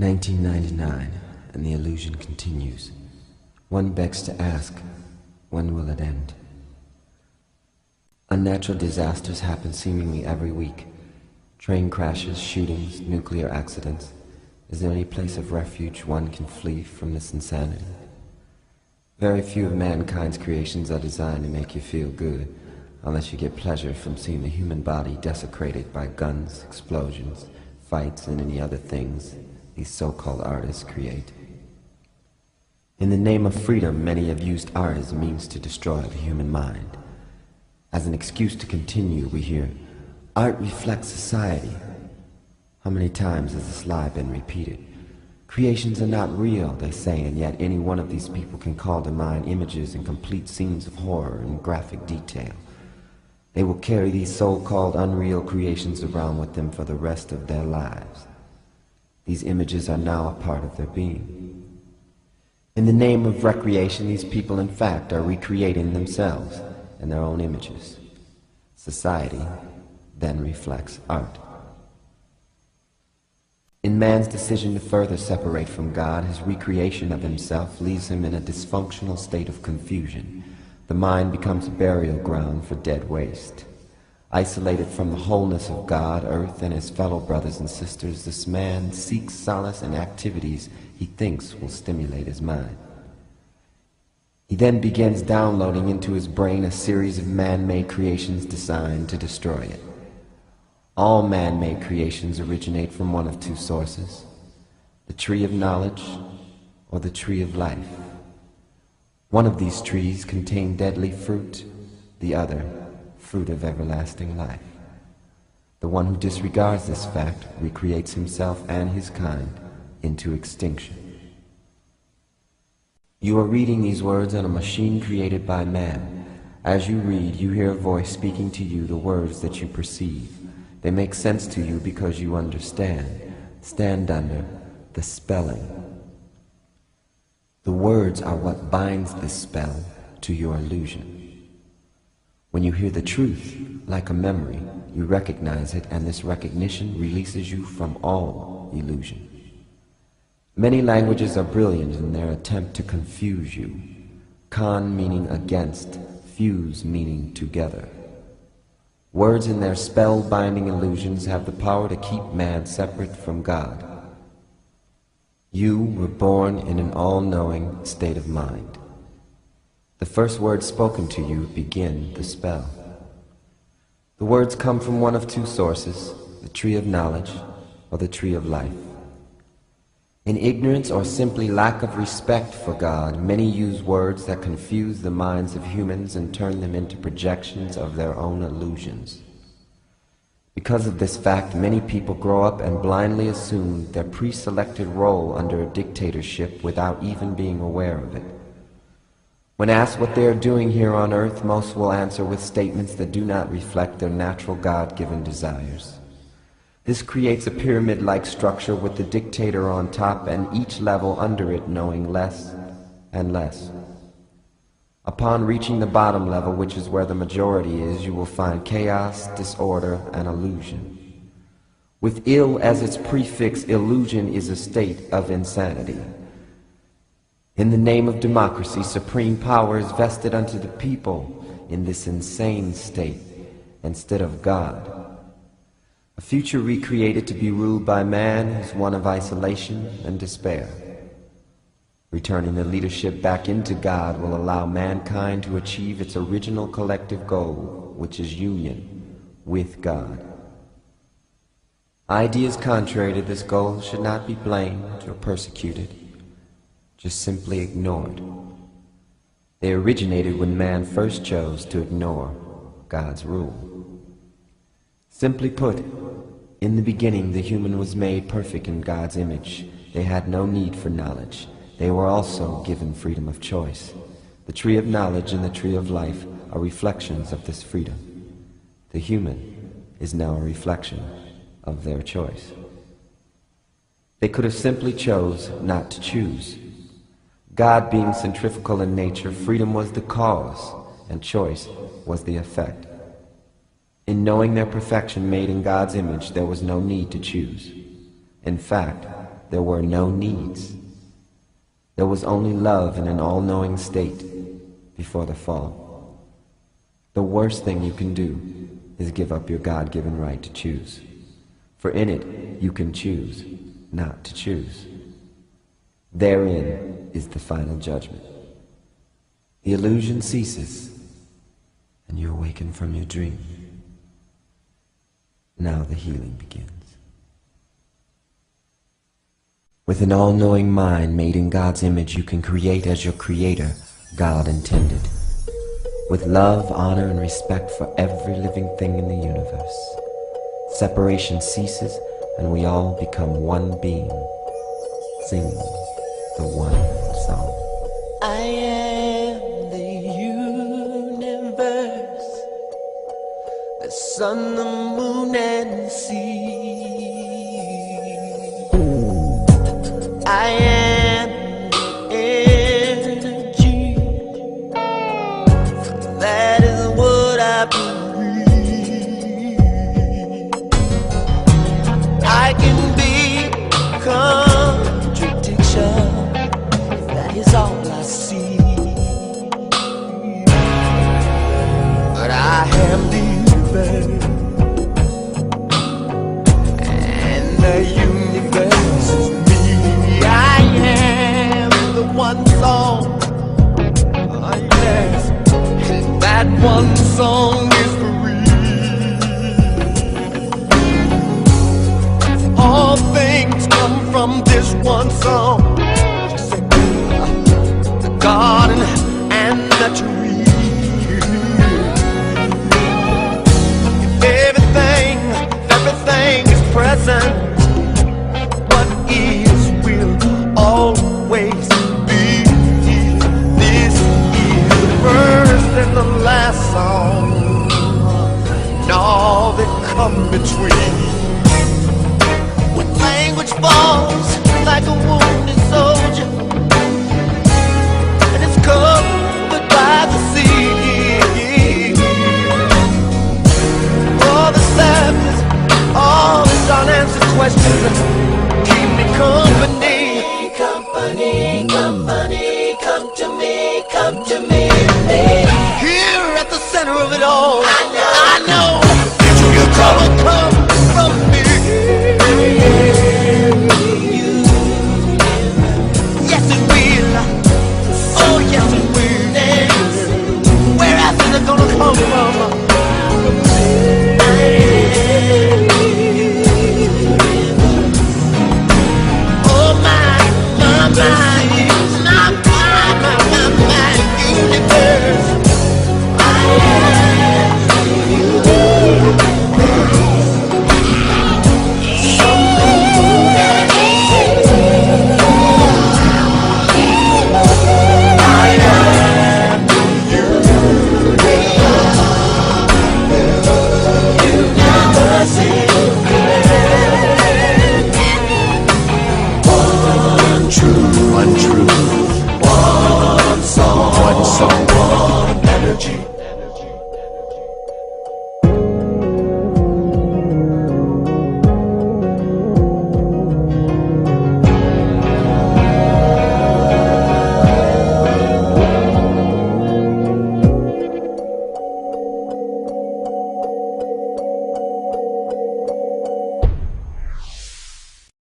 1999, and the illusion continues. One begs to ask, when will it end? Unnatural disasters happen seemingly every week. Train crashes, shootings, nuclear accidents. Is there any place of refuge one can flee from this insanity? Very few of mankind's creations are designed to make you feel good, unless you get pleasure from seeing the human body desecrated by guns, explosions, fights, and any other things these so-called artists create. In the name of freedom, many have used art as a means to destroy the human mind. As an excuse to continue, we hear, art reflects society. How many times has this lie been repeated? Creations are not real, they say, and yet any one of these people can call to mind images and complete scenes of horror and graphic detail. They will carry these so-called unreal creations around with them for the rest of their lives. These images are now a part of their being. In the name of recreation, these people in fact are recreating themselves and their own images. Society then reflects art. In man's decision to further separate from God, his recreation of himself leaves him in a dysfunctional state of confusion. The mind becomes a burial ground for dead waste. Isolated from the wholeness of God, earth, and his fellow brothers and sisters, this man seeks solace in activities he thinks will stimulate his mind. He then begins downloading into his brain a series of man-made creations designed to destroy it. All man-made creations originate from one of two sources, the tree of knowledge or the tree of life. One of these trees contains deadly fruit, the other, fruit of everlasting life. The one who disregards this fact recreates himself and his kind into extinction. You are reading these words on a machine created by man. As you read, you hear a voice speaking to you the words that you perceive. They make sense to you because you understand. Stand under the spelling. The words are what binds this spell to your illusion. When you hear the truth, like a memory, you recognize it, and this recognition releases you from all illusion. Many languages are brilliant in their attempt to confuse you. Con meaning against, fuse meaning together. Words in their spell-binding illusions have the power to keep man separate from God. You were born in an all-knowing state of mind. The first words spoken to you begin the spell. The words come from one of two sources, the tree of knowledge or the tree of life. In ignorance or simply lack of respect for God, many use words that confuse the minds of humans and turn them into projections of their own illusions. Because of this fact, many people grow up and blindly assume their pre-selected role under a dictatorship without even being aware of it. When asked what they are doing here on earth, most will answer with statements that do not reflect their natural God-given desires. This creates a pyramid-like structure with the dictator on top and each level under it knowing less and less. Upon reaching the bottom level, which is where the majority is, you will find chaos, disorder, and illusion. With ill as its prefix, illusion is a state of insanity. In the name of democracy, supreme power is vested unto the people in this insane state instead of God. A future recreated to be ruled by man is one of isolation and despair. Returning the leadership back into God will allow mankind to achieve its original collective goal, which is union with God. Ideas contrary to this goal should not be blamed or persecuted, just simply ignored. They originated when man first chose to ignore God's rule. Simply put, in the beginning the human was made perfect in God's image. They had no need for knowledge. They were also given freedom of choice. The tree of knowledge and the tree of life are reflections of this freedom. The human is now a reflection of their choice. They could have simply chose not to choose. God being centrifugal in nature, freedom was the cause and choice was the effect. In knowing their perfection made in God's image, there was no need to choose. In fact, there were no needs. There was only love in an all-knowing state before the fall. The worst thing you can do is give up your God-given right to choose. For in it, you can choose not to choose. Therein is the final judgment. The illusion ceases, and you awaken from your dream. Now the healing begins. With an all-knowing mind made in God's image, you can create as your Creator, God, intended. With love, honor, and respect for every living thing in the universe. Separation ceases, and we all become one being, singing the one song. I am the universe, the sun, the moon, and the sea. I am the energy, that is what I believe. I can be contradiction, that is all I see. But I am the universe, and the universe is me. I am the one song, oh yes, and that one song is free. All things come from this one song. The garden and the tree. If everything is present, what is will always be. This is the first and the last song, and all that come between. When language falls like a wounded soldier, and it's covered by the